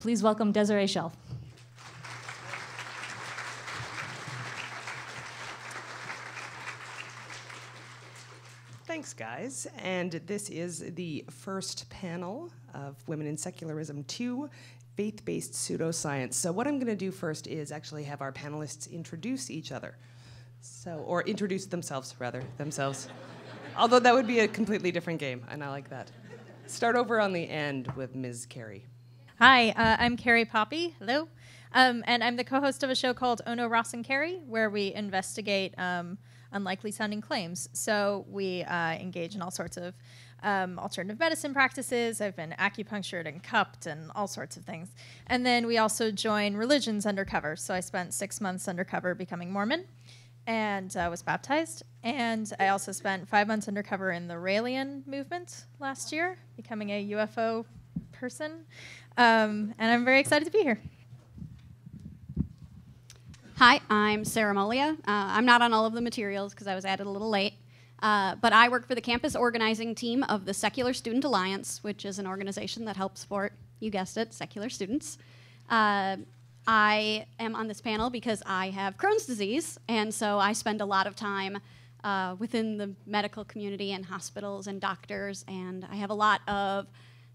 Please welcome Desiree Schell. Thanks, guys. And this is the first panel of Women in Secularism 2, Faith-Based Pseudoscience. So what I'm going to do first is actually have our panelists introduce each other. Or introduce themselves, rather, Although that would be a completely different game, and I like that. Start over on the end with Ms. Carrie. Hi, I'm Carrie Poppy. Hello. And I'm the co-host of a show called Oh No, Ross and Carrie, where we investigate unlikely sounding claims. So we engage in all sorts of alternative medicine practices. I've been acupunctured and cupped and all sorts of things. And then we also join religions undercover. So I spent 6 months undercover becoming Mormon and was baptized. And I also spent 5 months undercover in the Raelian movement last year, becoming a UFO person. And I'm very excited to be here. Hi, I'm Sarah Moglia. I'm not on all of the materials because I was added a little late, but I work for the campus organizing team of the Secular Student Alliance, which is an organization that helps support, you guessed it, secular students. I am on this panel because I have Crohn's disease, and so I spend a lot of time within the medical community and hospitals and doctors, and I have a lot of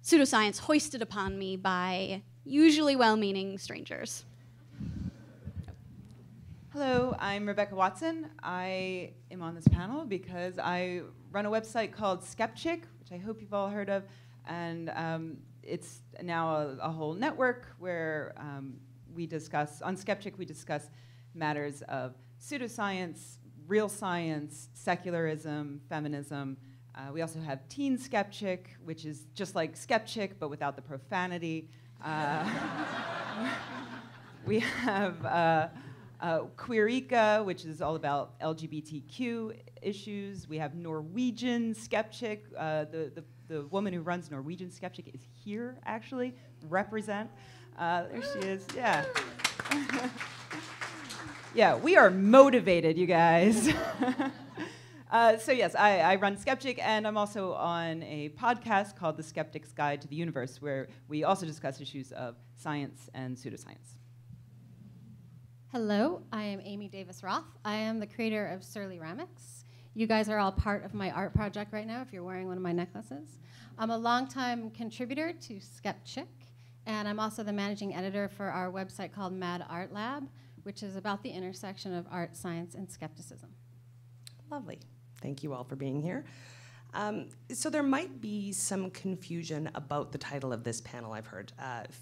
pseudoscience hoisted upon me by usually well-meaning strangers. Hello, I'm Rebecca Watson. I am on this panel because I run a website called Skepchick, which I hope you've all heard of, and it's now a whole network where we discuss, on Skepchick we discuss matters of pseudoscience, real science, secularism, feminism. We also have Teen Skepchick, which is just like Skepchick but without the profanity. We have Queerika, which is all about LGBTQ issues. We have Norwegian Skepchick. The woman who runs Norwegian Skepchick is here, actually. Represent. There she is. Yeah. Yeah, we are motivated, you guys. So yes, I run Skepchick, and I'm also on a podcast called The Skeptic's Guide to the Universe, where we also discuss issues of science and pseudoscience. Hello, I am Amy Davis Roth. I am the creator of Surly Ramics. You guys are all part of my art project right now if you're wearing one of my necklaces. I'm a longtime contributor to Skepchick, and I'm also the managing editor for our website called Mad Art Lab, which is about the intersection of art, science, and skepticism. Lovely. Thank you all for being here. So there might be some confusion about the title of this panel, I've heard,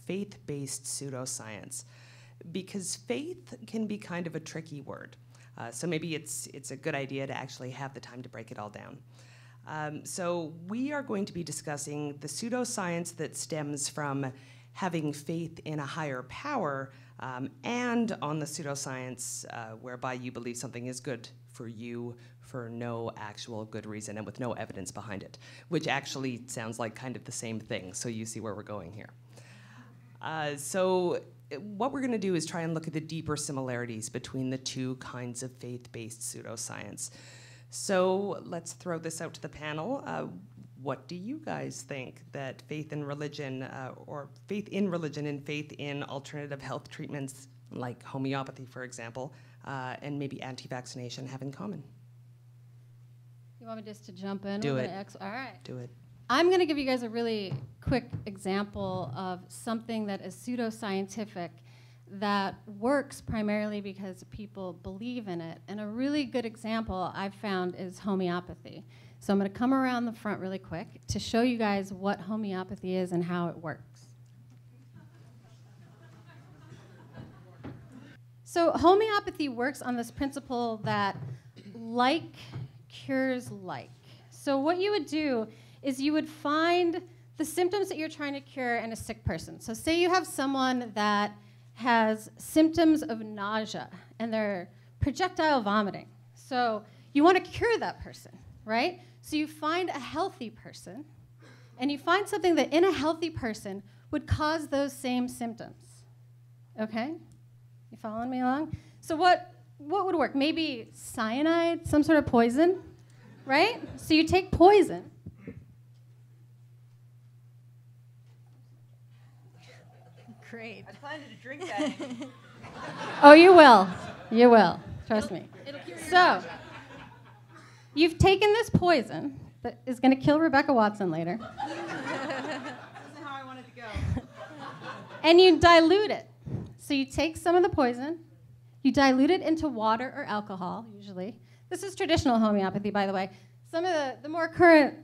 faith-based pseudoscience. Because faith can be kind of a tricky word. So maybe it's a good idea to actually have the time to break it all down. So we are going to be discussing the pseudoscience that stems from having faith in a higher power and on the pseudoscience whereby you believe something is good for you for no actual good reason and with no evidence behind it, which actually sounds like kind of the same thing. So you see where we're going here. So what we're going to do is try and look at the deeper similarities between the two kinds of faith-based pseudoscience. So let's throw this out to the panel. What do you guys think that faith in religion, or faith in religion and faith in alternative health treatments, like homeopathy, for example, and maybe anti-vaccination have in common? You want me just to jump in? Do it. All right. Do it. I'm going to give you guys a really quick example of something that is pseudoscientific that works primarily because people believe in it. And a really good example I've found is homeopathy. So I'm going to come around the front really quick to show you guys what homeopathy is and how it works. So homeopathy works on this principle that like cures like. So what you would do is you would find the symptoms that you're trying to cure in a sick person. So say you have someone that has symptoms of nausea and they're projectile vomiting. So you want to cure that person, right? So you find a healthy person and you find something that in a healthy person would cause those same symptoms. Okay? You following me along? So what would work? Maybe cyanide, some sort of poison, right? So you take poison. great. I planned to drink that. Oh, you will. You will. Trust me. So, you've taken this poison that is going to kill Rebecca Watson later. This isn't how I wanted to go. And you dilute it. So you take some of the poison, you dilute it into water or alcohol, usually. This is traditional homeopathy, by the way. Some of the more current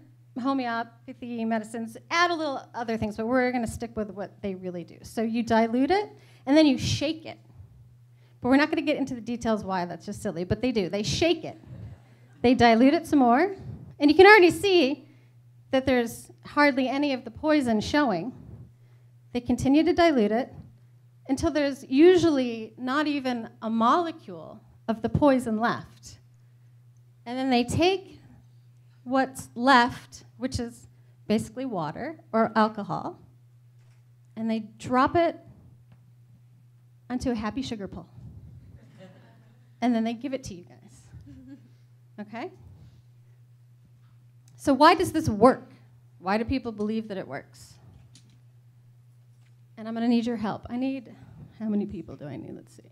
homeopathy medicines add a little other things, but we're going to stick with what they really do. So you dilute it, and then you shake it. But we're not going to get into the details why, that's just silly, but they do. They shake it. They dilute it some more, and you can already see that there's hardly any of the poison showing. They continue to dilute it until there's usually not even a molecule of the poison left. And then they take what's left, which is basically water or alcohol, and they drop it onto a happy sugar pull. And then they give it to you guys. Okay? So why does this work? Why do people believe that it works? And I'm going to need your help. I need, how many people do I need? Let's see.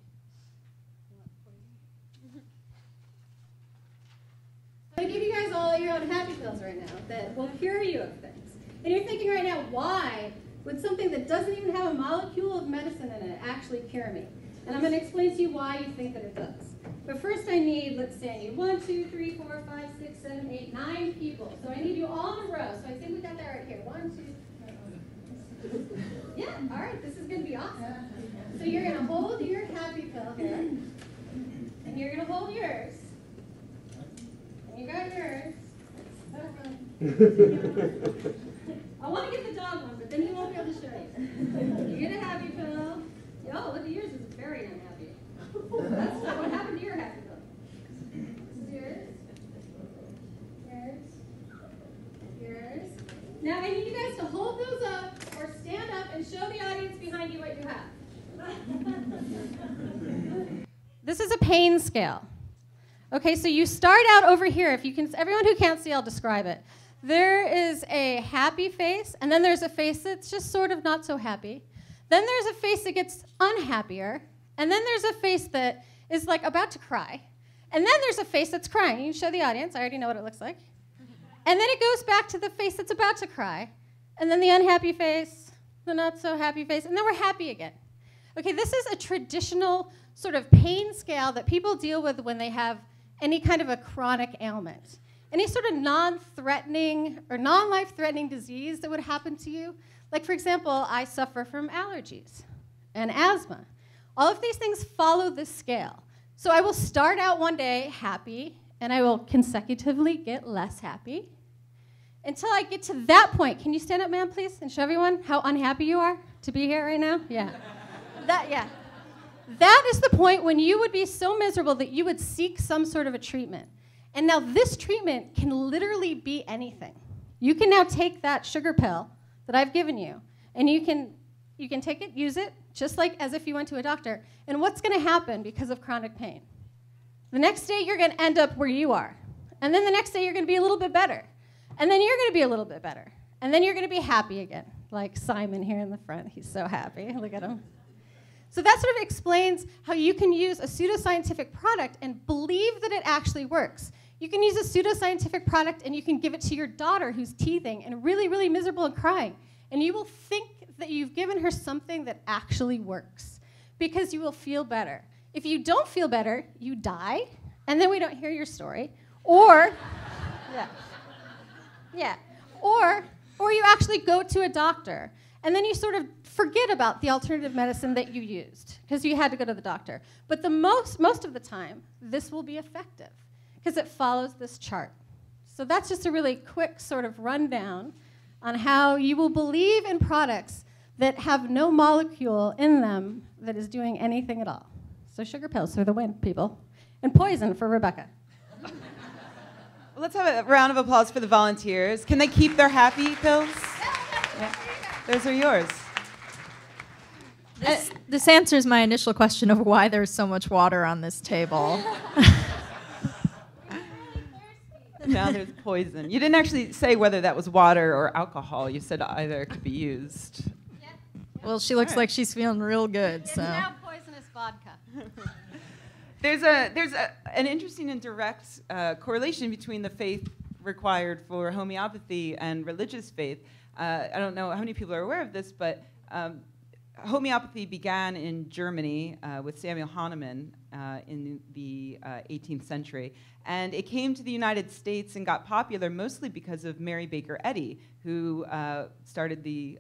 I give you guys all your own happy pills right now that will cure you of things. And you're thinking right now, why would something that doesn't even have a molecule of medicine in it actually cure me? And I'm going to explain to you why you think that it does. But first I need, let's say I need 1, 2, 3, 4, 5, 6, 7, 8, 9 people. So I need you all in a row. So I think we got that right here. 1, 2, 3. Yeah, all right, this is going to be awesome. So you're going to hold your happy pill here. And you're going to hold yours. And you got yours. I want to get the dog one, but then he won't be able to show you. You get a happy pill. Oh, look at yours, is very unhappy. That's what happened to your happy pill. This is yours. Yours. Yours. Now I need you guys to hold those up or stand up and show the audience behind you what you have. This is a pain scale. Okay, so you start out over here. If you can, everyone who can't see, I'll describe it. There is a happy face, and then there's a face that's just sort of not so happy. Then there's a face that gets unhappier, and then there's a face that is like about to cry. And then there's a face that's crying. You can show the audience. I already know what it looks like. And then it goes back to the face that's about to cry. And then the unhappy face, the not so happy face, and then we're happy again. Okay, this is a traditional sort of pain scale that people deal with when they have any kind of a chronic ailment. Any sort of non-threatening or non-life-threatening disease that would happen to you. Like, for example, I suffer from allergies and asthma. All of these things follow this scale. So I will start out one day happy, and I will consecutively get less happy until I get to that point. Can you stand up, ma'am, please, and show everyone how unhappy you are to be here right now? Yeah. That is the point when you would be so miserable that you would seek some sort of a treatment. And now this treatment can literally be anything. You can now take that sugar pill that I've given you, and you can take it, use it, just like as if you went to a doctor. And what's going to happen because of chronic pain? The next day, you're going to end up where you are. And then the next day, you're going to be a little bit better. And then you're going to be a little bit better. And then you're going to be happy again, like Simon here in the front. He's so happy. Look at him. So that sort of explains how you can use a pseudoscientific product and believe that it actually works. You can use a pseudoscientific product and you can give it to your daughter who's teething and really, really miserable and crying. And you will think that you've given her something that actually works because you will feel better. If you don't feel better, you die, and then we don't hear your story. Or, or you actually go to a doctor, and then you sort of forget about the alternative medicine that you used because you had to go to the doctor. But most of the time, this will be effective because it follows this chart. So that's just a really quick sort of rundown on how you will believe in products that have no molecule in them that is doing anything at all. So sugar pills for the win, people. And poison for Rebecca. Well, let's have a round of applause for the volunteers. Can they keep their happy pills? Yeah. Those are yours. This answers my initial question of why there's so much water on this table. Now there's poison. You didn't actually say whether that was water or alcohol. You said either could be used. Well, she looks like she's feeling real good. It's So now poisonous vodka. There's an interesting and direct correlation between the faith required for homeopathy and religious faith. I don't know how many people are aware of this, but homeopathy began in Germany with Samuel Hahnemann in the 18th century. And it came to the United States and got popular mostly because of Mary Baker Eddy, who started the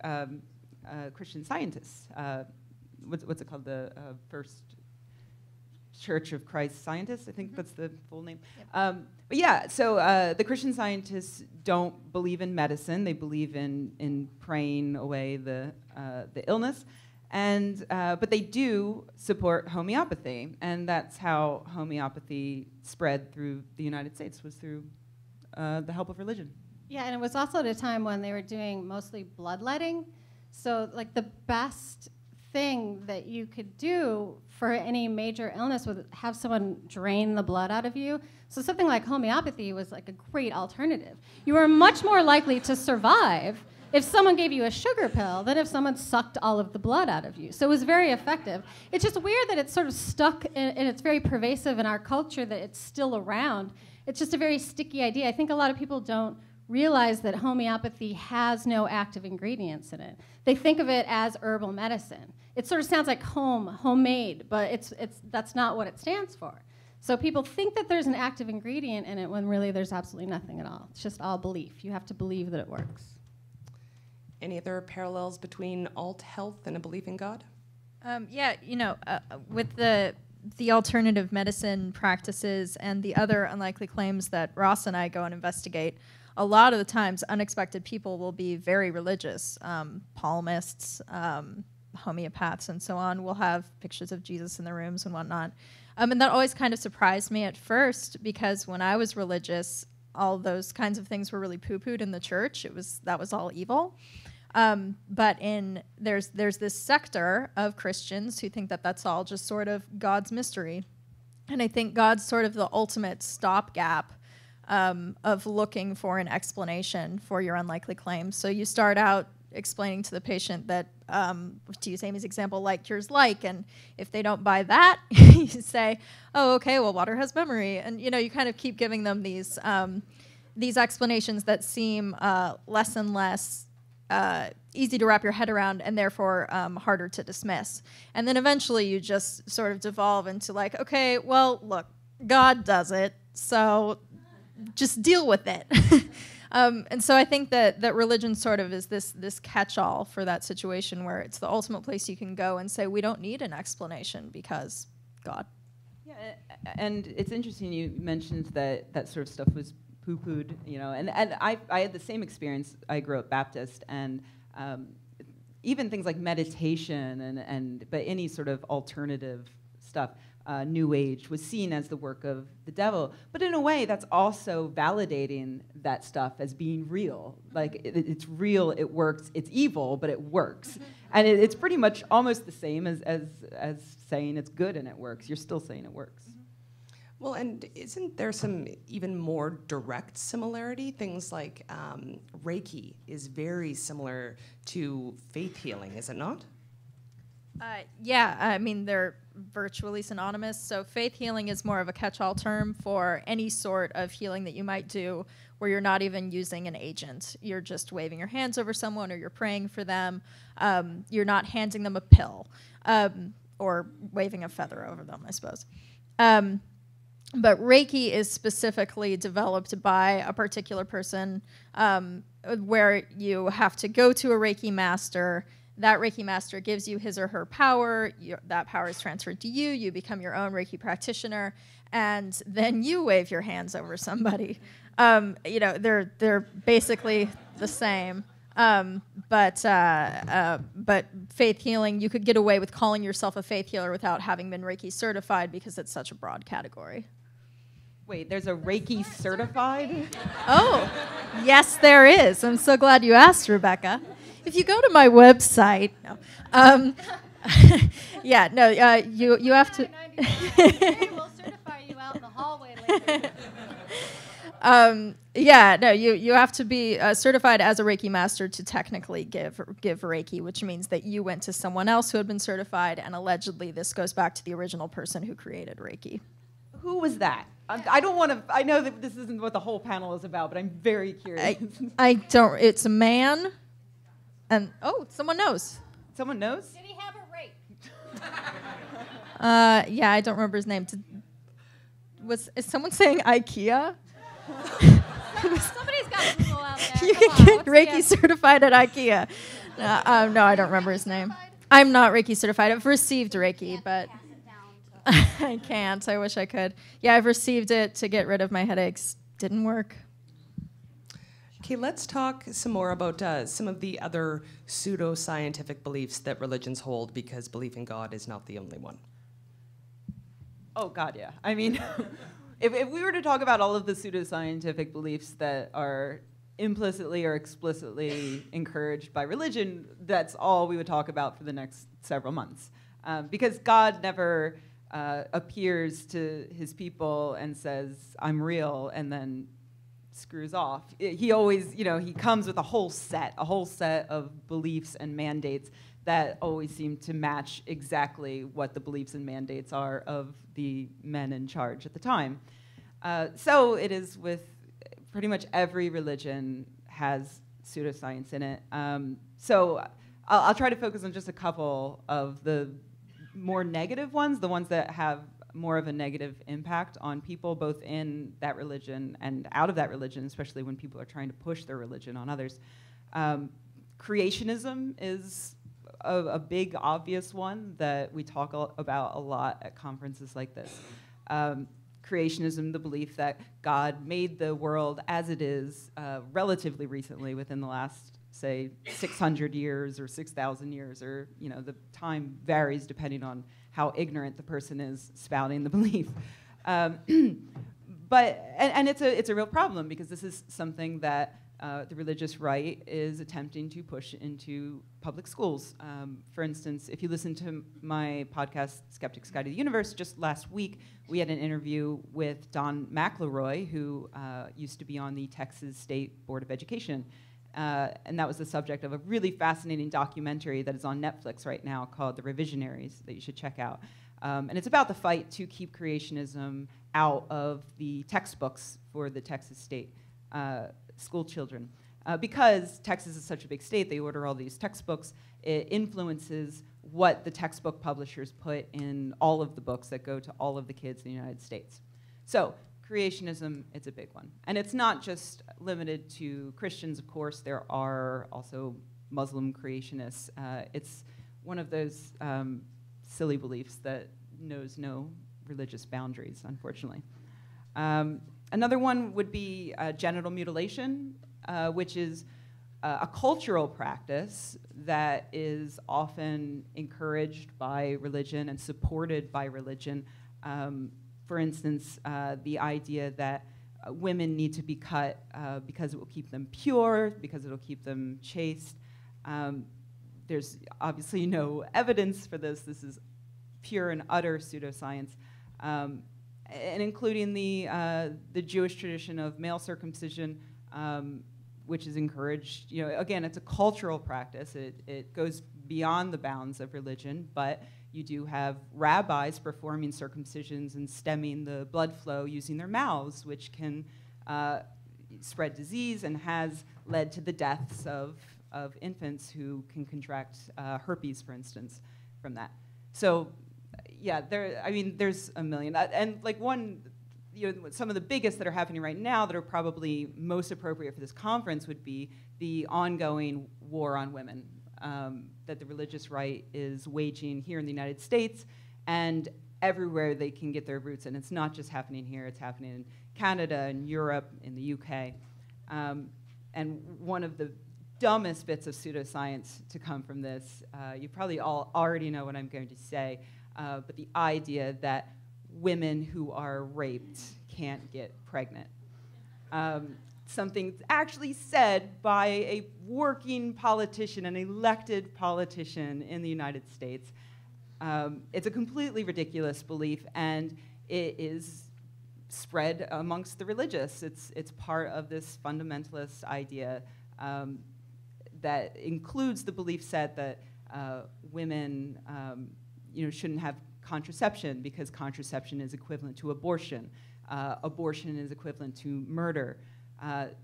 Christian Scientists. What's it called? The First Church of Christ Scientists, I think that's the full name. Yep. But yeah, so the Christian Scientists don't believe in medicine. They believe in praying away the illness. And but they do support homeopathy, and that's how homeopathy spread through the United States, was through the help of religion. Yeah, and it was also at a time when they were doing mostly bloodletting. So like the best thing that you could do for any major illness would have someone drain the blood out of you. So something like homeopathy was like a great alternative. You were much more likely to survive if someone gave you a sugar pill than if someone sucked all of the blood out of you. So it was very effective. It's just weird that it's sort of stuck and it's very pervasive in our culture that it's still around. It's just a very sticky idea. I think a lot of people don't realize that homeopathy has no active ingredients in it. They think of it as herbal medicine. It sort of sounds like homemade, but that's not what it stands for. So people think that there's an active ingredient in it when really there's absolutely nothing at all. It's just all belief. You have to believe that it works. Any other parallels between alt health and a belief in God? Yeah, with the alternative medicine practices and the other unlikely claims that Ross and I go and investigate, a lot of the times unexpected people will be very religious. Palmists, homeopaths, and so on will have pictures of Jesus in their rooms and whatnot. And that always kind of surprised me at first, because when I was religious, all those kinds of things were really poo-pooed in the church. That was all evil. But there's this sector of Christians who think that that's all just sort of God's mystery. And I think God's sort of the ultimate stopgap of looking for an explanation for your unlikely claims. So you start out explaining to the patient that, to use Amy's example, like cures like, and if they don't buy that, you say, oh, okay, well, water has memory. And, you kind of keep giving them these explanations that seem less and less easy to wrap your head around, and therefore harder to dismiss. And then eventually you just sort of devolve into like, okay, well, look, God does it, so just deal with it. And so I think that religion sort of is this catch-all for that situation where it's the ultimate place you can go and say, we don't need an explanation because God. Yeah, and it's interesting you mentioned that sort of stuff was poo-pooed, and I had the same experience. I grew up Baptist, and even things like meditation but any sort of alternative stuff, New Age, was seen as the work of the devil. But in a way, that's also validating that stuff as being real. Like, it's real, it works, it's evil, but it works. And it's pretty much almost the same as saying it's good and it works. You're still saying it works. Well, and isn't there some even more direct similarity? Things like Raiki is very similar to faith healing, is it not? Yeah, I mean, they're virtually synonymous. So faith healing is more of a catch-all term for any sort of healing that you might do where you're not even using an agent. You're just waving your hands over someone, or you're praying for them. You're not handing them a pill or waving a feather over them, I suppose. But Reiki is specifically developed by a particular person where you have to go to a Reiki master. That Reiki master gives you his or her power. That power is transferred to you. You become your own Reiki practitioner, and then you wave your hands over somebody. They're basically the same. But faith healing, you could get away with calling yourself a faith healer without having been Reiki certified because it's such a broad category. Wait, there's a Reiki certified? Oh, yes, there is. I'm so glad you asked, Rebecca. If you go to my website, you have to. We'll certify you out in the hallway later. Yeah, no, you have to be certified as a Reiki master to technically give Reiki, which means that you went to someone else who had been certified, and allegedly this goes back to the original person who created Reiki. Who was that? I don't want to. I know that this isn't what the whole panel is about, but I'm very curious. I don't. It's a man, and someone knows. Someone knows? Did he have a rake? Yeah, I don't remember his name. Is someone saying IKEA? Somebody's got Google out there. You can get Reiki certified at IKEA. No, I don't remember his name. I'm not Reiki certified. I've received Reiki, but I can't. I wish I could. Yeah, I've received it to get rid of my headaches. Didn't work. Okay, let's talk some more about some of the other pseudo-scientific beliefs that religions hold, because belief in God is not the only one. Oh, God, yeah. I mean, if we were to talk about all of the pseudoscientific beliefs that are implicitly or explicitly encouraged by religion, that's all we would talk about for the next several months. Because God never appears to his people and says, I'm real, and then screws off. He always, he comes with a whole set of beliefs and mandates that always seem to match exactly what the beliefs and mandates are of the men in charge at the time. So it is with pretty much every religion has pseudoscience in it. So I'll try to focus on just a couple of the more negative ones, the ones that have more of a negative impact on people, both in that religion and out of that religion, especially when people are trying to push their religion on others. Creationism is a big, obvious one that we talk about a lot at conferences like this. Creationism, the belief that God made the world as it is relatively recently, within the last, say, 600 years or 6,000 years, or the time varies depending on how ignorant the person is spouting the belief. But it's a real problem, because this is something that the religious right is attempting to push into public schools. For instance, if you listen to my podcast, Skeptics Guide to the Universe, just last week, we had an interview with Don McElroy, who used to be on the Texas State Board of Education. And that was the subject of a really fascinating documentary that is on Netflix right now called The Revisionaries, that you should check out. And it's about the fight to keep creationism out of the textbooks for the Texas State school children. Because Texas is such a big state, they order all these textbooks. It influences what the textbook publishers put in all of the books that go to all of the kids in the United States. So creationism, it's a big one. And it's not just limited to Christians, of course. There are also Muslim creationists. It's one of those silly beliefs that knows no religious boundaries, unfortunately. Another one would be genital mutilation, which is a cultural practice that is often encouraged by religion and supported by religion. For instance, the idea that women need to be cut because it will keep them pure, because it will keep them chaste. There's obviously no evidence for this. This is pure and utter pseudoscience. And including the Jewish tradition of male circumcision, which is encouraged. Again, it's a cultural practice. It goes beyond the bounds of religion, but you do have rabbis performing circumcisions and stemming the blood flow using their mouths, which can spread disease and has led to the deaths of infants who can contract herpes, for instance, from that. So, yeah, there's a million. And like some of the biggest that are happening right now that are probably most appropriate for this conference would be the ongoing war on women that the religious right is waging here in the United States and everywhere they can get their roots. And it's not just happening here, it's happening in Canada and Europe, in the UK. And one of the dumbest bits of pseudoscience to come from this, you probably all already know what I'm going to say, but the idea that women who are raped can't get pregnant. Something actually said by a working politician, an elected politician in the United States. It's a completely ridiculous belief, and it is spread amongst the religious. It's part of this fundamentalist idea that includes the belief set that women shouldn't have contraception because contraception is equivalent to abortion. Abortion is equivalent to murder.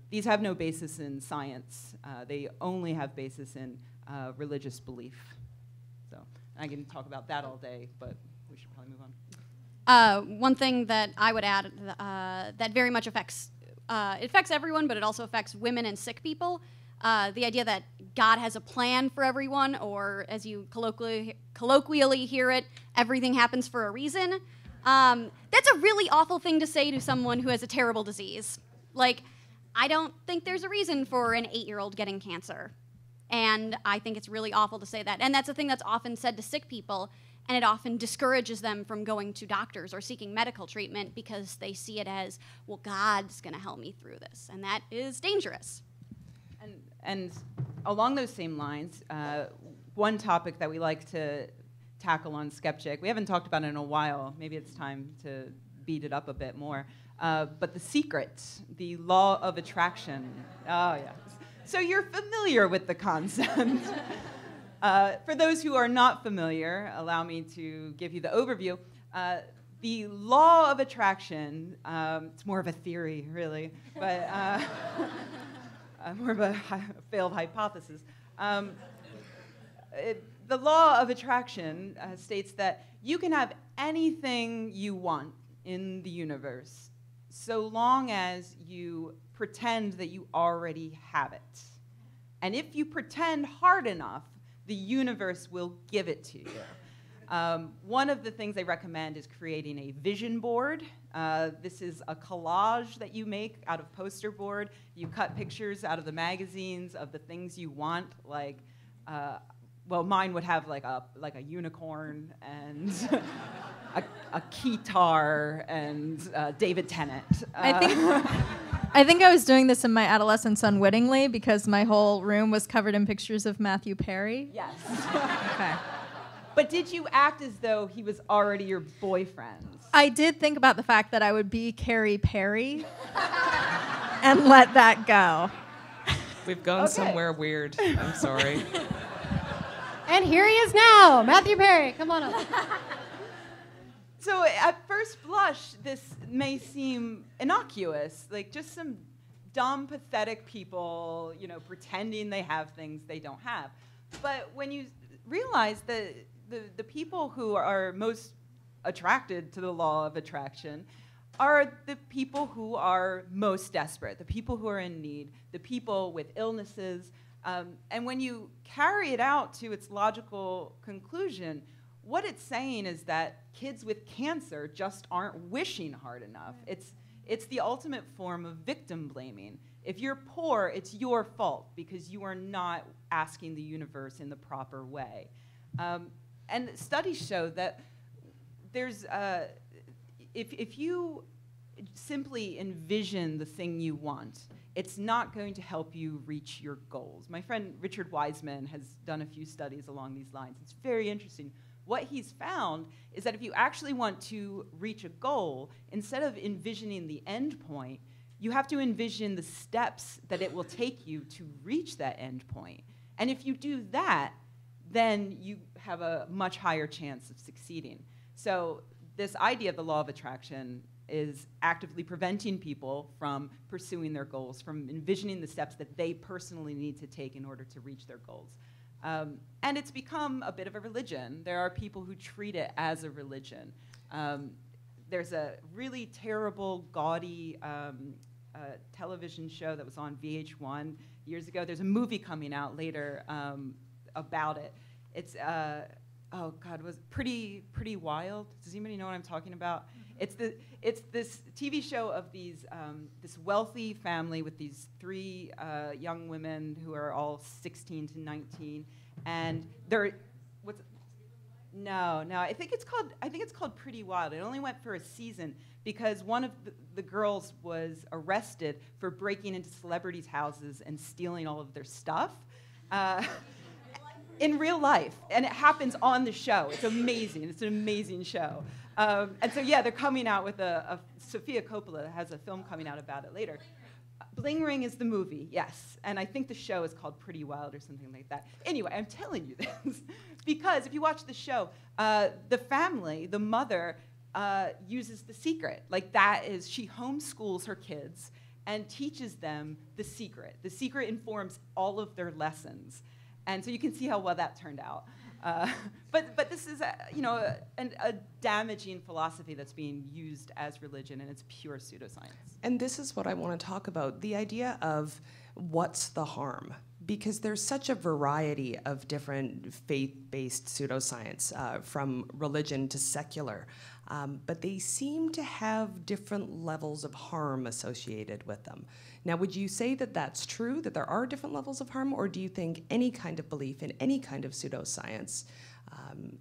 These have no basis in science. They only have basis in religious belief. So I can talk about that all day, but we should probably move on. One thing that I would add that very much affects everyone, but it also affects women and sick people. The idea that God has a plan for everyone, or as you colloquially hear it, everything happens for a reason. That's a really awful thing to say to someone who has a terrible disease. Like, I don't think there's a reason for an 8-year-old getting cancer. And I think it's really awful to say that. And that's a thing that's often said to sick people, and it often discourages them from going to doctors or seeking medical treatment because they see it as, well, God's going to help me through this. And that is dangerous. And along those same lines, one topic that we like to tackle on Skepchick, we haven't talked about it in a while, maybe it's time to beat it up a bit more, but the secret, the law of attraction. Oh, yeah. So you're familiar with the concept. For those who are not familiar, allow me to give you the overview. The law of attraction, it's more of a theory, really, but more of a failed hypothesis. The law of attraction states that you can have anything you want in the universe so long as you pretend that you already have it. And if you pretend hard enough, the universe will give it to you. One of the things they recommend is creating a vision board. This is a collage that you make out of poster board. You cut pictures out of the magazines of the things you want, like, well, mine would have like a unicorn and a keytar and David Tennant. I think I was doing this in my adolescence unwittingly because my whole room was covered in pictures of Matthew Perry. Yes. Okay. But did you act as though he was already your boyfriend? I did think about the fact that I would be Carrie Perry and let that go. We've gone somewhere weird. I'm sorry. And here he is now, Matthew Perry. Come on up. So at first blush, this may seem innocuous, like just some dumb, pathetic people, pretending they have things they don't have. But when you realize that the people who are most attracted to the law of attraction are the people who are most desperate, the people who are in need, the people with illnesses. And when you carry it out to its logical conclusion, what it's saying is that kids with cancer just aren't wishing hard enough. It's the ultimate form of victim blaming. If you're poor, it's your fault because you are not asking the universe in the proper way. And studies show that there's, if you simply envision the thing you want, it's not going to help you reach your goals. My friend Richard Wiseman has done a few studies along these lines. It's very interesting. What he's found is that if you actually want to reach a goal, instead of envisioning the end point, you have to envision the steps that it will take you to reach that end point. And if you do that, then you have a much higher chance of succeeding. So this idea of the law of attraction is actively preventing people from pursuing their goals, from envisioning the steps that they personally need to take in order to reach their goals. And it's become a bit of a religion. There are people who treat it as a religion. There's a really terrible, gaudy television show that was on VH1 years ago. There's a movie coming out later about it. It's, oh God, was Pretty Wild? Does anybody know what I'm talking about? It's this TV show of these this wealthy family with these 3 young women who are all 16 to 19, and they're No, I think it's called Pretty Wild. It only went for a season because one of the girls was arrested for breaking into celebrities' houses and stealing all of their stuff. In real life, and it happens on the show. It's amazing. It's an amazing show. And so, yeah, they're coming out with Sofia Coppola has a film coming out about it later. Bling Ring is the movie, yes. And I think the show is called Pretty Wild or something like that. Anyway, I'm telling you this because if you watch the show, the family, the mother, uses The Secret. Like that is, she homeschools her kids and teaches them The Secret. The Secret informs all of their lessons. And so you can see how well that turned out. But this is a damaging philosophy that's being used as religion, and it's pure pseudoscience. And this is what I want to talk about, the idea of what's the harm? Because there's such a variety of different faith-based pseudoscience, from religion to secular, but they seem to have different levels of harm associated with them. Now, would you say that that's true, that there are different levels of harm, or do you think any kind of belief in any kind of pseudoscience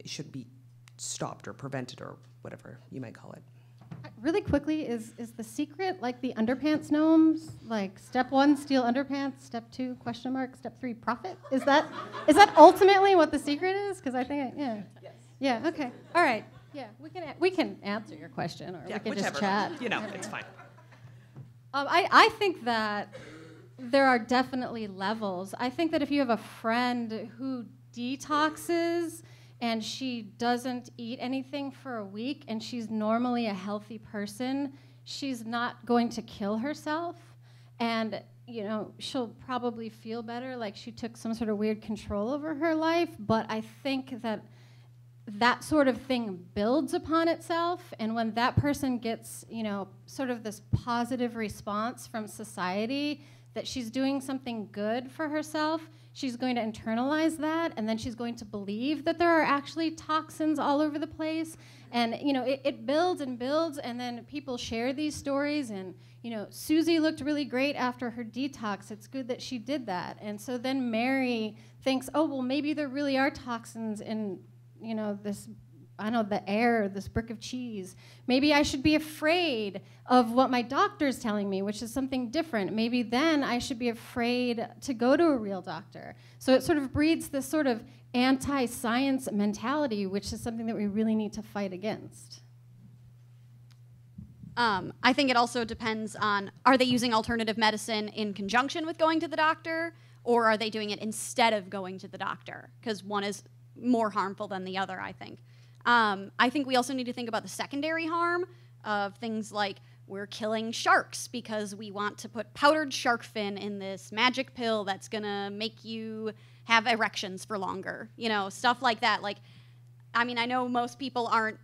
should be stopped or prevented or whatever you might call it? Really quickly, is The Secret like the underpants gnomes? Like step 1, steal underpants. Step 2, question mark. Step 3, profit. Is that ultimately what The Secret is? Because I think yeah. Yes. Yeah. Okay. All right. Yeah. We can answer your question, or we can whichever. just chat. It's fine. I think that there are definitely levels. I think that if you have a friend who detoxes and she doesn't eat anything for a week and she's normally a healthy person, she's not going to kill herself. And, she'll probably feel better, like she took some sort of weird control over her life. But I think that sort of thing builds upon itself, and when that person gets, sort of this positive response from society that she's doing something good for herself, she's going to internalize that, and then she's going to believe that there are actually toxins all over the place. And it builds and builds, and then people share these stories, and Susie looked really great after her detox. It's good that she did that. And so then Mary thinks, oh, well, maybe there really are toxins in the air, this brick of cheese. Maybe I should be afraid of what my doctor's telling me, which is something different. Maybe then I should be afraid to go to a real doctor. So it sort of breeds this sort of anti-science mentality, which is something that we really need to fight against. I think it also depends on, are they using alternative medicine in conjunction with going to the doctor, or are they doing it instead of going to the doctor? Because one is more harmful than the other, I think. I think we also need to think about the secondary harm of things like we're killing sharks because we want to put powdered shark fin in this magic pill that's going to make you have erections for longer. Stuff like that. I know most people aren't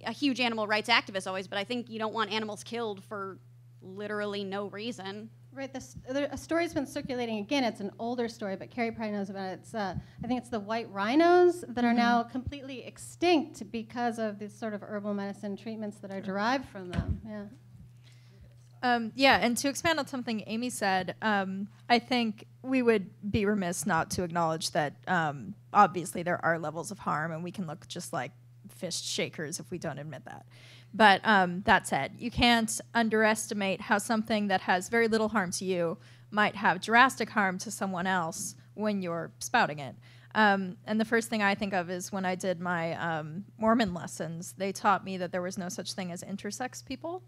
a huge animal rights activist always, but I think you don't want animals killed for literally no reason. Right, a story's been circulating again. It's an older story, but Carrie probably knows about it. I think it's the white rhinos that are now completely extinct because of these sort of herbal medicine treatments that are derived from them. Yeah. And to expand on something Amy said, I think we would be remiss not to acknowledge that obviously there are levels of harm, and we can look just like fist shakers if we don't admit that. But that said, you can't underestimate how something that has very little harm to you might have drastic harm to someone else when you're spouting it. And the first thing I think of is when I did my Mormon lessons, they taught me that there was no such thing as intersex people,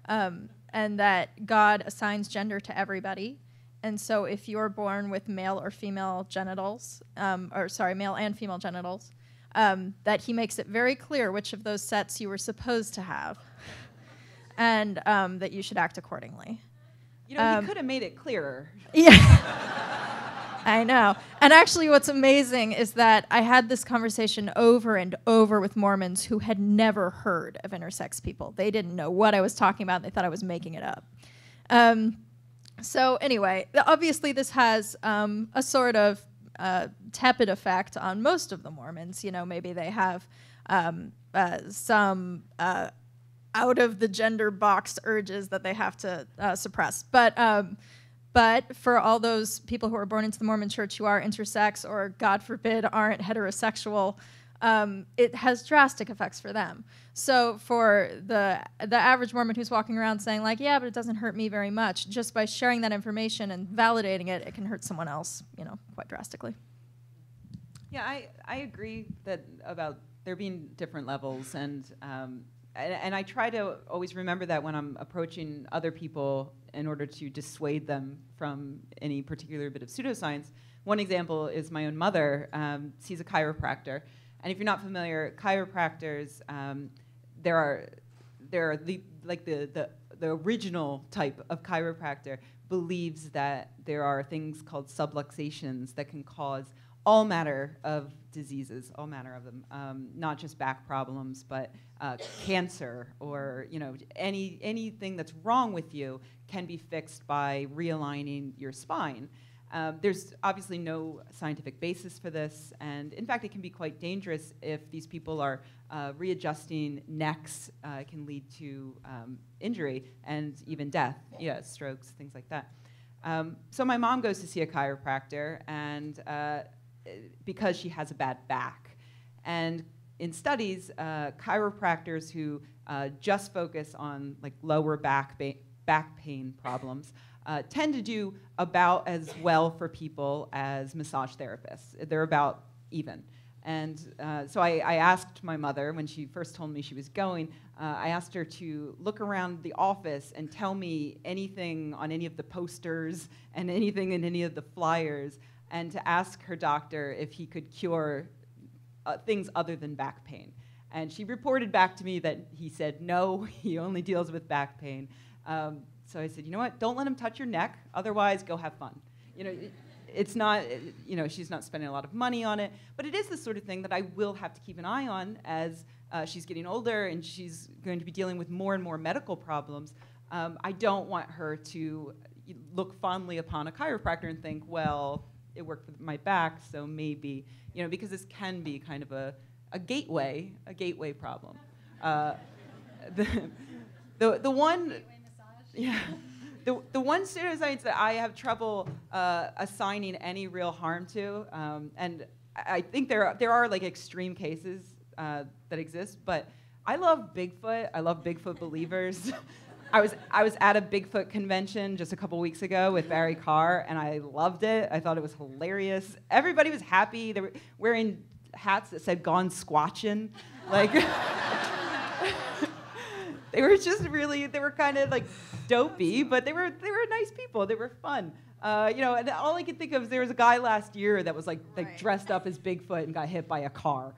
and that God assigns gender to everybody. And so if you're born with male or female genitals, male and female genitals, that he makes it very clear which of those sets you were supposed to have, and that you should act accordingly. He could have made it clearer. Yeah, I know. And actually what's amazing is that I had this conversation over and over with Mormons who had never heard of intersex people. They didn't know what I was talking about. They thought I was making it up. So anyway, obviously this has a sort of tepid effect on most of the Mormons. Maybe they have some out of the gender box urges that they have to suppress. But for all those people who are born into the Mormon church who are intersex or, God forbid, aren't heterosexual, it has drastic effects for them. So for the average Mormon who's walking around saying like, yeah, but it doesn't hurt me very much, just by sharing that information and validating it, it can hurt someone else, quite drastically. Yeah, I agree that about there being different levels, and I try to always remember that when I'm approaching other people in order to dissuade them from any particular bit of pseudoscience. One example is my own mother. She's a chiropractor, and if you're not familiar, chiropractors, there are the original type of chiropractor believes that there are things called subluxations that can cause all manner of diseases, all manner of them, not just back problems, but cancer, or anything that's wrong with you can be fixed by realigning your spine. There's obviously no scientific basis for this, and in fact, it can be quite dangerous if these people are readjusting necks. It can lead to injury and even death, strokes, things like that. So my mom goes to see a chiropractor, and because she has a bad back. And in studies, chiropractors who just focus on like lower back pain problems tend to do about as well for people as massage therapists. They're about even. And so I asked my mother, when she first told me she was going, I asked her to look around the office and tell me anything on any of the posters and anything in any of the flyers, and to ask her doctor if he could cure things other than back pain. And she reported back to me that he said, no, he only deals with back pain. So I said, you know what, don't let him touch your neck, otherwise go have fun. It's not, she's not spending a lot of money on it, but it is the sort of thing that I will have to keep an eye on as she's getting older and she's going to be dealing with more and more medical problems. I don't want her to look fondly upon a chiropractor and think, well, it worked for my back, so maybe, because this can be kind of a gateway problem. The one, yeah, the one pseudoscience that I have trouble assigning any real harm to, and I think there are like extreme cases that exist, but I love Bigfoot. I love Bigfoot believers. I was at a Bigfoot convention just a couple weeks ago with Barry Carr, and I loved it. I thought it was hilarious. Everybody was happy. They were wearing hats that said "Gone Squatchin'," like. They were kind of like dopey, but they were nice people. They were fun. And all I could think of is there was a guy last year that was like dressed up as Bigfoot and got hit by a car.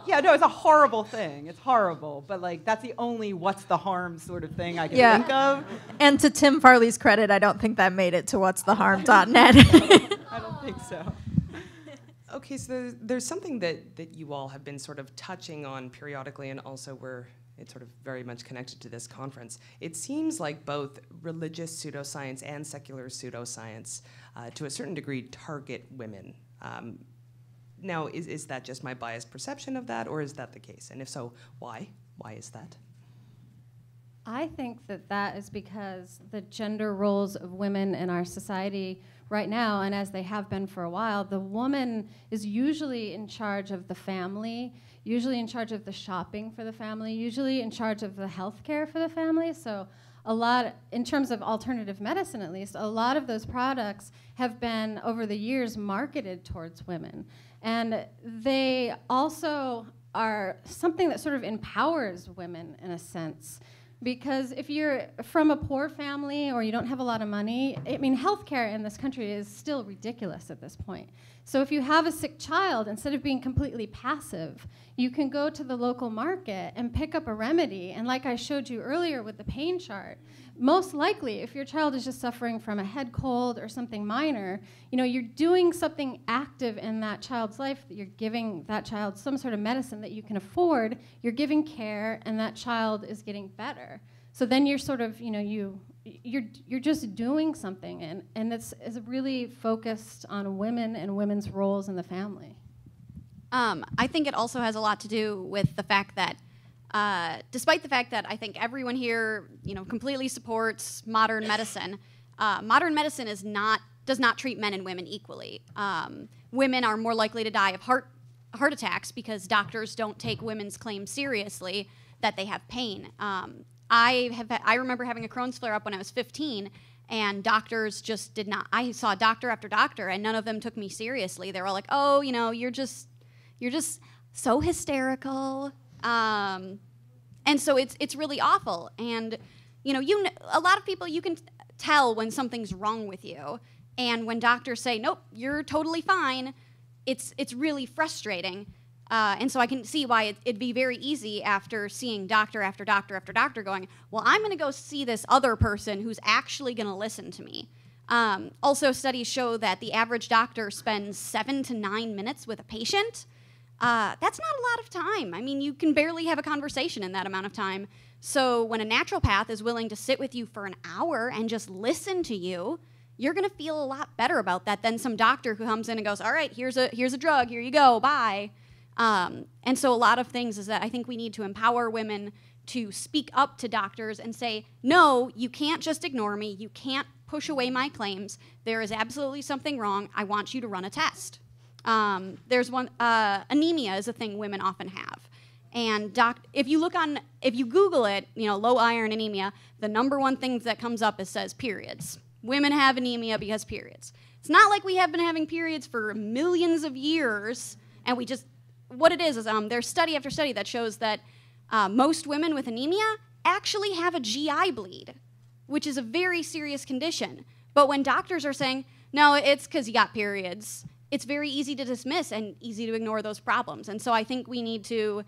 It's a horrible thing. It's horrible, but like that's the only what's the harm sort of thing I can think of. And to Tim Farley's credit, I don't think that made it to what'stheharm.net. I don't think so. Okay, so there's something that you all have been sort of touching on periodically, and also it's sort of very much connected to this conference. It seems like both religious pseudoscience and secular pseudoscience, to a certain degree, target women. Now, is that just my biased perception of that, or is that the case? And if so, why? Why is that? I think that is because the gender roles of women in our society right now, and as they have been for a while, the woman is usually in charge of the family, usually in charge of the shopping for the family, usually in charge of the health care for the family. So a lot, in terms of alternative medicine at least, a lot of those products have been, over the years, marketed towards women. And they also are something that sort of empowers women in a sense. Because if you're from a poor family or you don't have a lot of money, I mean, healthcare in this country is still ridiculous at this point. So if you have a sick child, instead of being completely passive, you can go to the local market and pick up a remedy. And like I showed you earlier with the pain chart, most likely, if your child is just suffering from a head cold or something minor, you're doing something active in that child's life. You're giving that child some sort of medicine that you can afford. You're giving care, and that child is getting better. So then you're sort of, you're just doing something, and it's really focused on women and women's roles in the family. I think it also has a lot to do with the fact that despite the fact that I think everyone here, completely supports modern medicine does not treat men and women equally. Women are more likely to die of heart attacks because doctors don't take women's claims seriously that they have pain. I remember having a Crohn's flare-up when I was 15, and doctors just did not. I saw doctor after doctor, and none of them took me seriously. They were all like, "Oh, you're just so hysterical. And so it's really awful. And a lot of people, you can tell when something's wrong with you. And when doctors say, nope, you're totally fine, it's really frustrating. And so I can see why it'd be very easy after seeing doctor after doctor after doctor going, well, I'm going to go see this other person who's actually going to listen to me. Also, studies show that the average doctor spends 7 to 9 minutes with a patient. That's not a lot of time. I mean, you can barely have a conversation in that amount of time. So when a naturopath is willing to sit with you for an hour and just listen to you, you're going to feel a lot better about that than some doctor who comes in and goes, all right, here's a drug, here you go, bye. And so a lot of things is that I think we need to empower women to speak up to doctors and say, no, you can't just ignore me. You can't push away my claims. There is absolutely something wrong. I want you to run a test. There's one, anemia is a thing women often have. And if you Google it, low iron anemia, the #1 thing that comes up says periods. Women have anemia because periods. It's not like we have been having periods for millions of years, and what it is there's study after study that shows that most women with anemia actually have a GI bleed, which is a very serious condition. But when doctors are saying, no, it's because you got periods, it's very easy to dismiss and easy to ignore those problems. And so I think we need to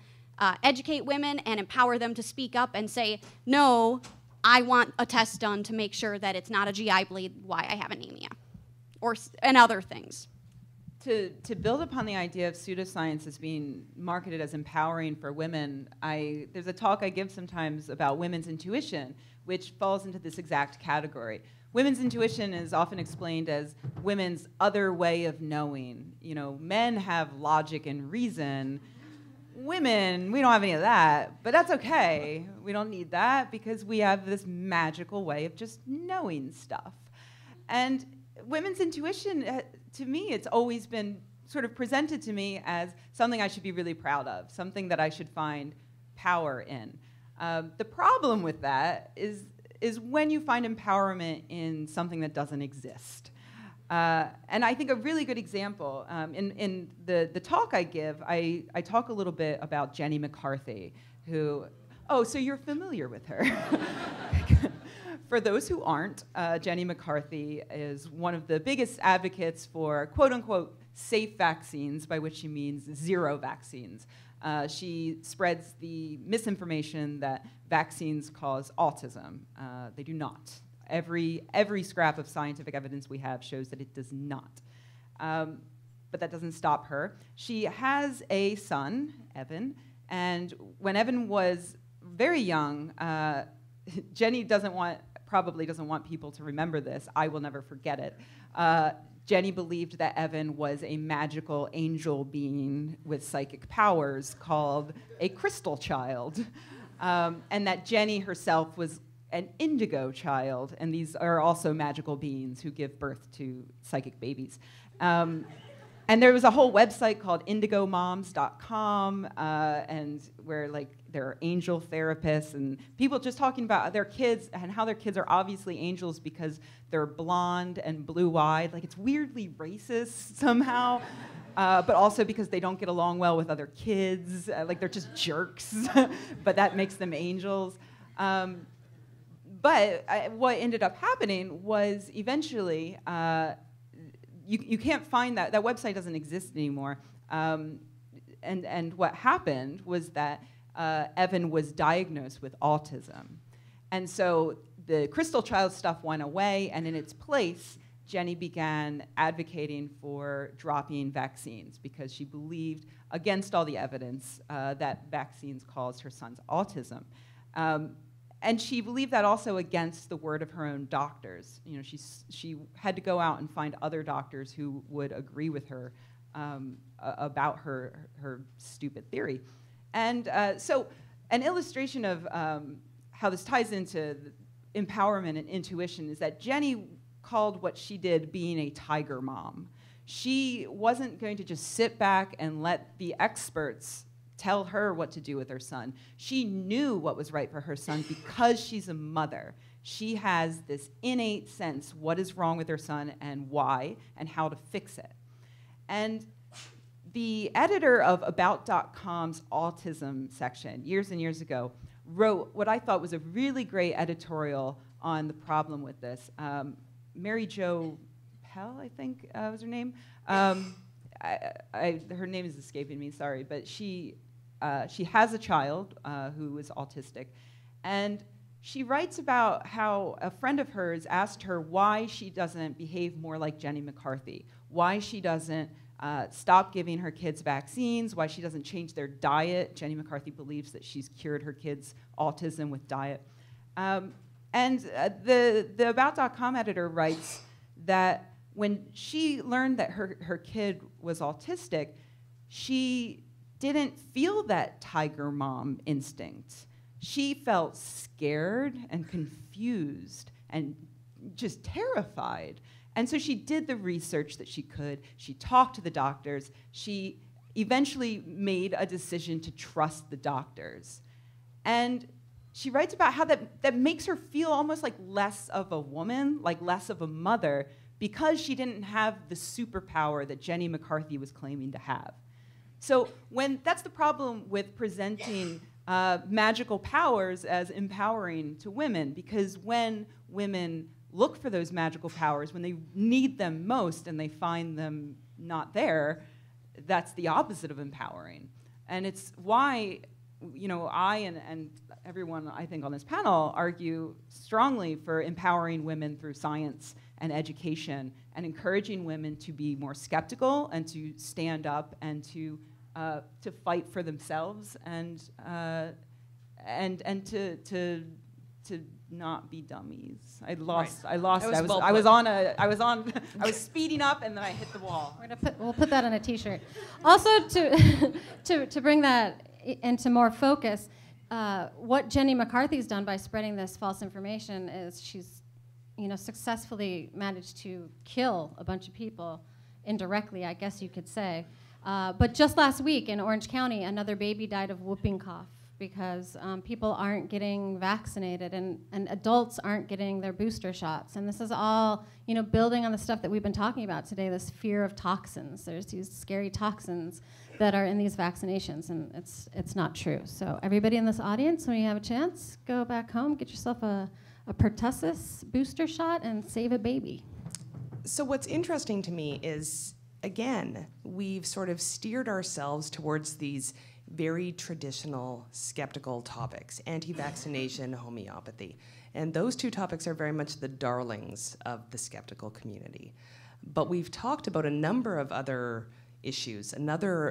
educate women and empower them to speak up and say, no, I want a test done to make sure that it's not a GI bleed why I have anemia, and other things. To build upon the idea of pseudoscience as being marketed as empowering for women, there's a talk I give sometimes about women's intuition, which falls into this exact category. Women's intuition is often explained as women's other way of knowing. Men have logic and reason. Women, we don't have any of that, but that's okay. We don't need that because we have this magical way of just knowing stuff. And women's intuition, to me, it's always been sort of presented to me as something I should be really proud of, something that I should find power in. The problem with that is when you find empowerment in something that doesn't exist. And I think a really good example, in the talk I give, I talk a little bit about Jenny McCarthy, who, so you're familiar with her. For those who aren't, Jenny McCarthy is one of the biggest advocates for quote-unquote safe vaccines, by which she means 0 vaccines. She spreads the misinformation that vaccines cause autism. They do not. Every scrap of scientific evidence we have shows that it does not. But that doesn't stop her. She has a son, Evan, and when Evan was very young, Jenny probably doesn't want people to remember this. I will never forget it. Jenny believed that Evan was a magical angel being with psychic powers called a crystal child, and that Jenny herself was an indigo child, and these are also magical beings who give birth to psychic babies. And there was a whole website called indigomoms.com, and where there are angel therapists and people just talking about their kids and how their kids are obviously angels because they're blonde and blue-eyed. It's weirdly racist somehow, but also because they don't get along well with other kids. They're just jerks, but that makes them angels. But what ended up happening was eventually, you can't find that website doesn't exist anymore. And what happened was that Evan was diagnosed with autism. And so the crystal child stuff went away, and in its place, Jenny began advocating for dropping vaccines because she believed, against all the evidence, that vaccines caused her son's autism. And she believed that also against the word of her own doctors. She had to go out and find other doctors who would agree with her about her stupid theory. And so an illustration of how this ties into empowerment and intuition is that Jenny called what she did being a tiger mom. She wasn't going to just sit back and let the experts tell her what to do with her son. She knew what was right for her son because she's a mother. She has this innate sense what is wrong with her son and why and how to fix it. And the editor of About.com's autism section years and years ago wrote what I thought was a really great editorial on the problem with this. Mary Jo Pell, I think was her name. Her name is escaping me, sorry, but she has a child who is autistic, and she writes about how a friend of hers asked her why she doesn't behave more like Jenny McCarthy, why she doesn't stop giving her kids vaccines, why she doesn't change their diet. Jenny McCarthy believes that she's cured her kids' autism with diet. And the About.com editor writes that when she learned that her kid was autistic, she didn't feel that tiger mom instinct. She felt scared and confused and just terrified. And so she did the research that she could. She talked to the doctors. She eventually made a decision to trust the doctors. And she writes about how that makes her feel almost like less of a woman, like less of a mother, because she didn't have the superpower that Jenny McCarthy was claiming to have. So that's the problem with presenting magical powers as empowering to women, because when women look for those magical powers, when they need them most and they find them not there, that's the opposite of empowering. And it's why, I and everyone I think on this panel argue strongly for empowering women through science and education and encouraging women to be more skeptical and to stand up and to fight for themselves and to not be dummies. I was speeding up and then I hit the wall. We'll put that on a T-shirt. Also, to bring that into more focus, what Jenny McCarthy's done by spreading this false information is she's, successfully managed to kill a bunch of people indirectly, I guess you could say. But just last week in Orange County, another baby died of whooping cough because people aren't getting vaccinated and adults aren't getting their booster shots. And this is all, building on the stuff that we've been talking about today, this fear of toxins. There's these scary toxins that are in these vaccinations, and it's not true. So everybody in this audience, when you have a chance, go back home, get yourself a pertussis booster shot and save a baby. So what's interesting to me is, again, we've sort of steered ourselves towards these very traditional skeptical topics, anti-vaccination, homeopathy. And those two topics are very much the darlings of the skeptical community. But we've talked about a number of other issues, a number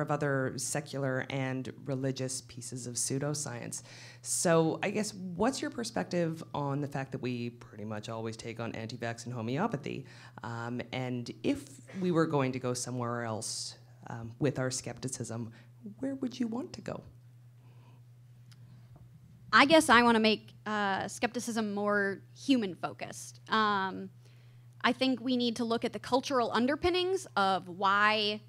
of other secular and religious pieces of pseudoscience. So I guess, what's your perspective on the fact that we pretty much always take on anti-vax and homeopathy? And if we were going to go somewhere else with our skepticism, where would you want to go? I guess I want to make skepticism more human-focused. I think we need to look at the cultural underpinnings of why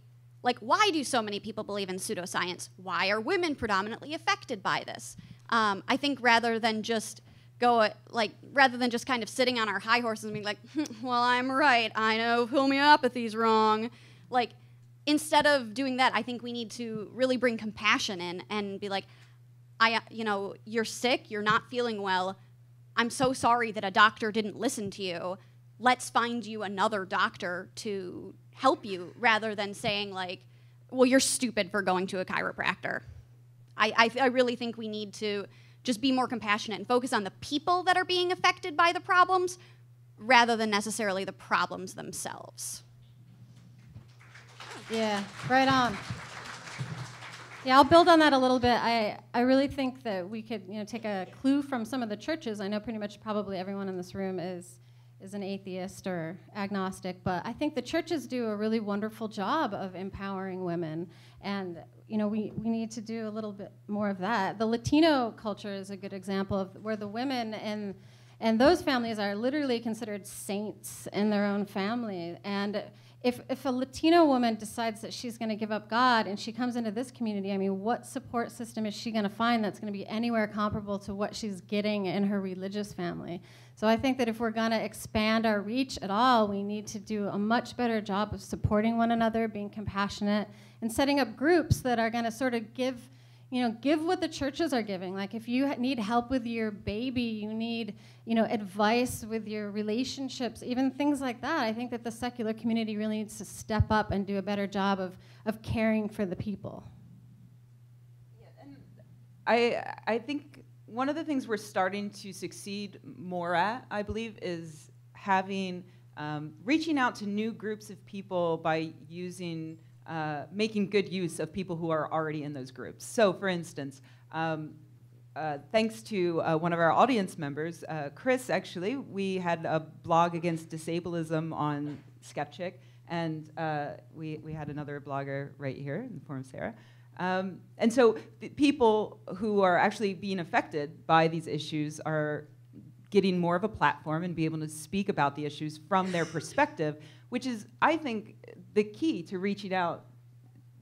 do so many people believe in pseudoscience? Why are women predominantly affected by this? I think rather than just kind of sitting on our high horses and being like, well, I'm right, I know homeopathy's wrong. Instead of doing that, I think we need to really bring compassion in and be like, you're sick, you're not feeling well. I'm so sorry that a doctor didn't listen to you. Let's find you another doctor to help you, rather than saying well, you're stupid for going to a chiropractor. I really think we need to just be more compassionate and focus on the people that are being affected by the problems rather than necessarily the problems themselves. Yeah, right on. Yeah, I'll build on that a little bit. I really think that we could take a clue from some of the churches. I know pretty much probably everyone in this room is an atheist or agnostic, but I think the churches do a really wonderful job of empowering women, and we need to do a little bit more of that. The Latino culture is a good example of where the women and those families are literally considered saints in their own family, and if a Latino woman decides that she's going to give up God and she comes into this community, I mean, what support system is she going to find that's going to be anywhere comparable to what she's getting in her religious family? So I think that if we're going to expand our reach at all, we need to do a much better job of supporting one another, being compassionate, and setting up groups that are going to sort of give what the churches are giving. Like if you need help with your baby, you need, advice with your relationships, even things like that. I think that the secular community really needs to step up and do a better job of caring for the people. Yeah, and I think one of the things we're starting to succeed more at, I believe, is having, reaching out to new groups of people by using making good use of people who are already in those groups. So, for instance, thanks to one of our audience members, Chris, actually, we had a blog against disableism on Skepchick, and we had another blogger right here in the form of Sarah. And so people who are actually being affected by these issues are getting more of a platform and be able to speak about the issues from their perspective, which is, I think, the key to reaching out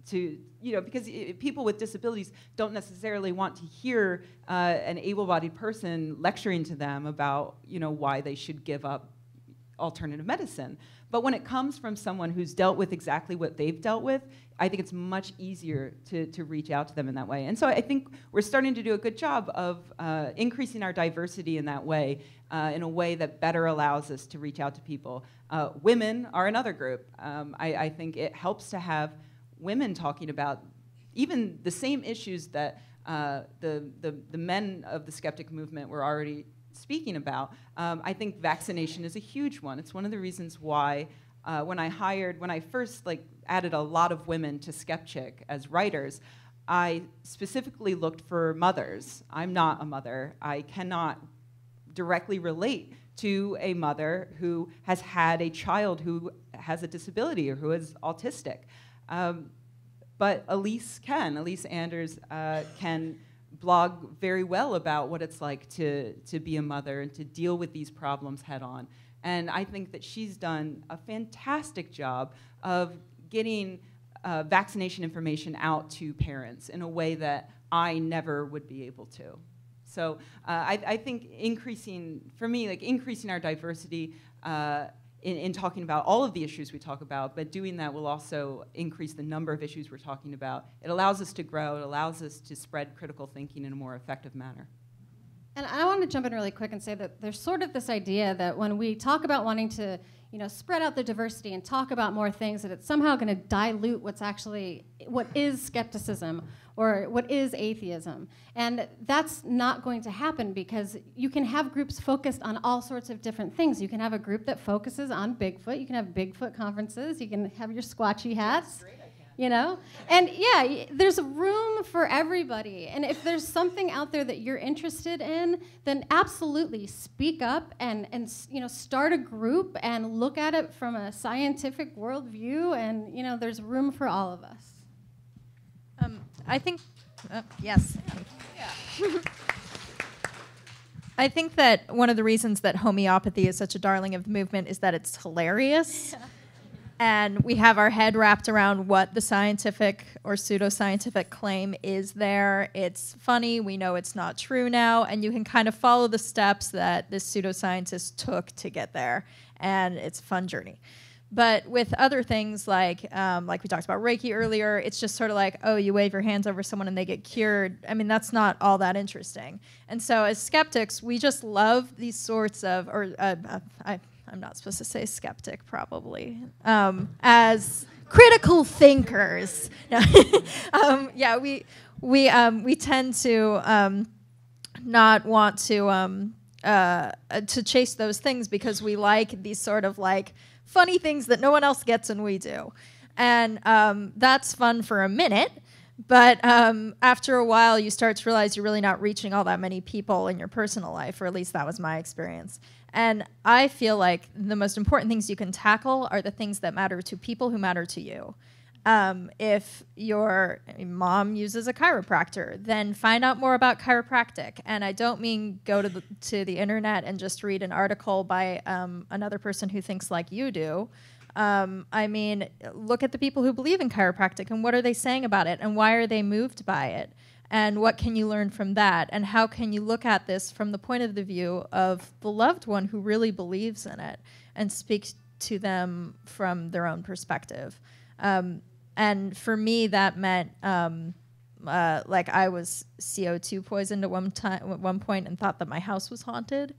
to, because people with disabilities don't necessarily want to hear an able-bodied person lecturing to them about, why they should give up alternative medicine. But when it comes from someone who's dealt with exactly what they've dealt with, I think it's much easier to reach out to them in that way. And so I think we're starting to do a good job of increasing our diversity in that way, in a way that better allows us to reach out to people. Women are another group. I think it helps to have women talking about even the same issues that the men of the skeptic movement were already speaking about. I think vaccination is a huge one. It's one of the reasons why when I first added a lot of women to Skepchick as writers, I specifically looked for mothers. I'm not a mother. I cannot directly relate to a mother who has had a child who has a disability or who is autistic. But Elise Anders can blog very well about what it's like to be a mother and to deal with these problems head on. And I think that she's done a fantastic job of getting vaccination information out to parents in a way that I never would be able to. So I think increasing our diversity in talking about all of the issues we talk about, but doing that will also increase the number of issues we're talking about. It allows us to grow. It allows us to spread critical thinking in a more effective manner. And I want to jump in really quick and say that there's sort of this idea that when we talk about wanting to, spread out the diversity and talk about more things, that it's somehow going to dilute what is skepticism or what is atheism. And that's not going to happen, because you can have groups focused on all sorts of different things. You can have a group that focuses on Bigfoot. You can have Bigfoot conferences. You can have your squatchy hats. And yeah, there's room for everybody. And if there's something out there that you're interested in, then absolutely speak up and start a group and look at it from a scientific worldview. And there's room for all of us. I think, yes. Yeah. I think that one of the reasons that homeopathy is such a darling of the movement is that it's hilarious. Yeah. And we have our head wrapped around what the scientific or pseudoscientific claim is there. It's funny. We know it's not true now. And you can kind of follow the steps that this pseudoscientist took to get there. And it's a fun journey. But with other things like we talked about Raiki earlier, it's just sort of like, oh, you wave your hands over someone and they get cured. I mean, that's not all that interesting. And so as skeptics, we just love these sorts of, I'm not supposed to say skeptic, probably, as critical thinkers. Yeah, we tend to not want to chase those things because we like these sort of funny things that no one else gets and we do. And that's fun for a minute, but after a while you start to realize you're really not reaching all that many people in your personal life, or at least that was my experience. And I feel like the most important things you can tackle are the things that matter to people who matter to you. If your mom uses a chiropractor, then find out more about chiropractic. And I don't mean go to the internet and just read an article by another person who thinks like you do. I mean, look at the people who believe in chiropractic and what are they saying about it and why are they moved by it? And what can you learn from that? And how can you look at this from the point of the view of the loved one who really believes in it and speak to them from their own perspective? And for me, that meant like I was CO2 poisoned at one point and thought that my house was haunted.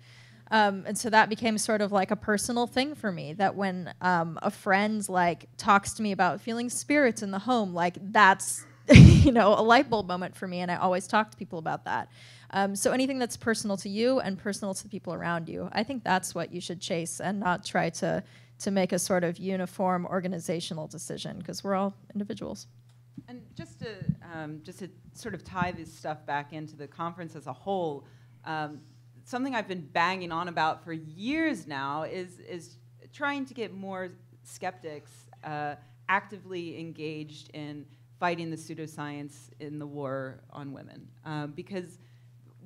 And so that became sort of like a personal thing for me, that when a friend like talks to me about feeling spirits in the home, like that's you know, a light bulb moment for me, and I always talk to people about that. So anything that's personal to you and personal to the people around you, I think that's what you should chase and not try to make a sort of uniform organizational decision, because we're all individuals. And just to sort of tie this stuff back into the conference as a whole, something I've been banging on about for years now is trying to get more skeptics actively engaged in fighting the pseudoscience in the war on women. Because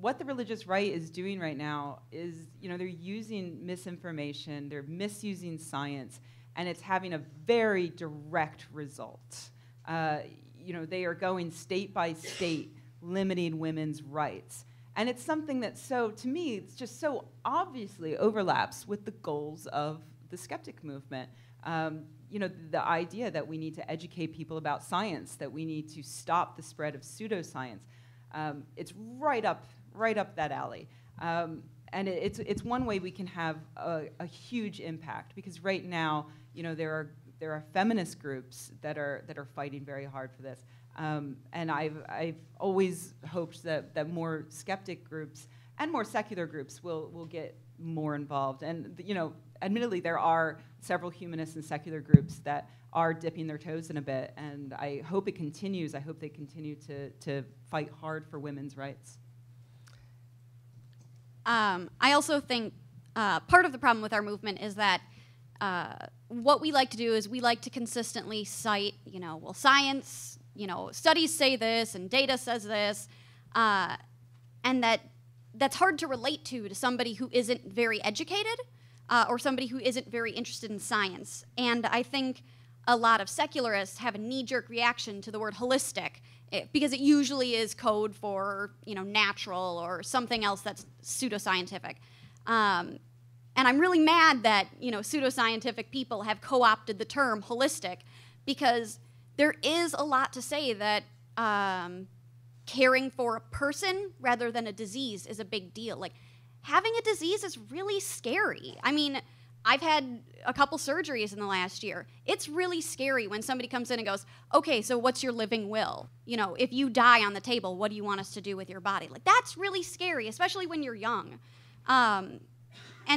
what the religious right is doing right now is, you know, they're using misinformation, they're misusing science, and it's having a very direct result. You know, they are going state by state, limiting women's rights. And it's something that to me, it's just so obviously overlaps with the goals of the skeptic movement. You know, the idea that we need to educate people about science, that we need to stop the spread of pseudoscience. It's right up that alley. And it's one way we can have a huge impact, because right now, you know, there are feminist groups that are fighting very hard for this. And I've always hoped that more skeptic groups and more secular groups will get more involved. And you know, admittedly, there are several humanist and secular groups that are dipping their toes in a bit, and I hope it continues. I hope they continue to fight hard for women's rights. I also think part of the problem with our movement is that what we like to do is we like to consistently cite, you know, well, science, you know, studies say this and data says this, and that's hard to relate to somebody who isn't very educated or somebody who isn't very interested in science. And I think a lot of secularists have a knee-jerk reaction to the word holistic, because it usually is code for, you know, natural or something else that's pseudoscientific. And I'm really mad that, you know, pseudoscientific people have co-opted the term holistic, because there is a lot to say that caring for a person rather than a disease is a big deal. Like, having a disease is really scary. I mean, I've had a couple surgeries in the last year. It's really scary when somebody comes in and goes, okay, so what's your living will? You know, if you die on the table, what do you want us to do with your body? Like, that's really scary, especially when you're young. And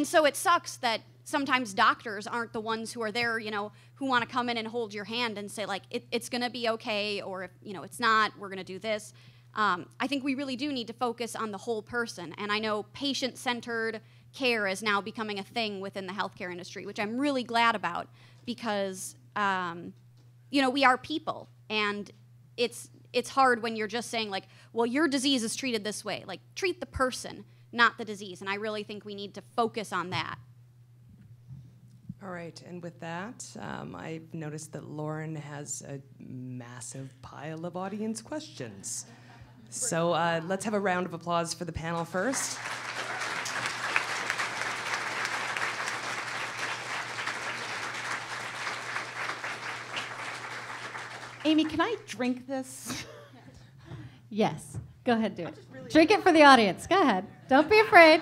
so it sucks that sometimes doctors aren't the ones who are there, you know, who want to come in and hold your hand and say, like, it's going to be okay, or if, you know, it's not, we're going to do this. I think we really do need to focus on the whole person. And I know patient-centered care is now becoming a thing within the healthcare industry, which I'm really glad about, because, you know, we are people. And it's hard when you're just saying, like, well, your disease is treated this way. Like, treat the person, not the disease. And I really think we need to focus on that. All right, and with that, I've noticed that Lauren has a massive pile of audience questions. So let's have a round of applause for the panel first. Amy, can I drink this? Yes. Go ahead, do it. Drink it for the audience. Go ahead. Don't be afraid.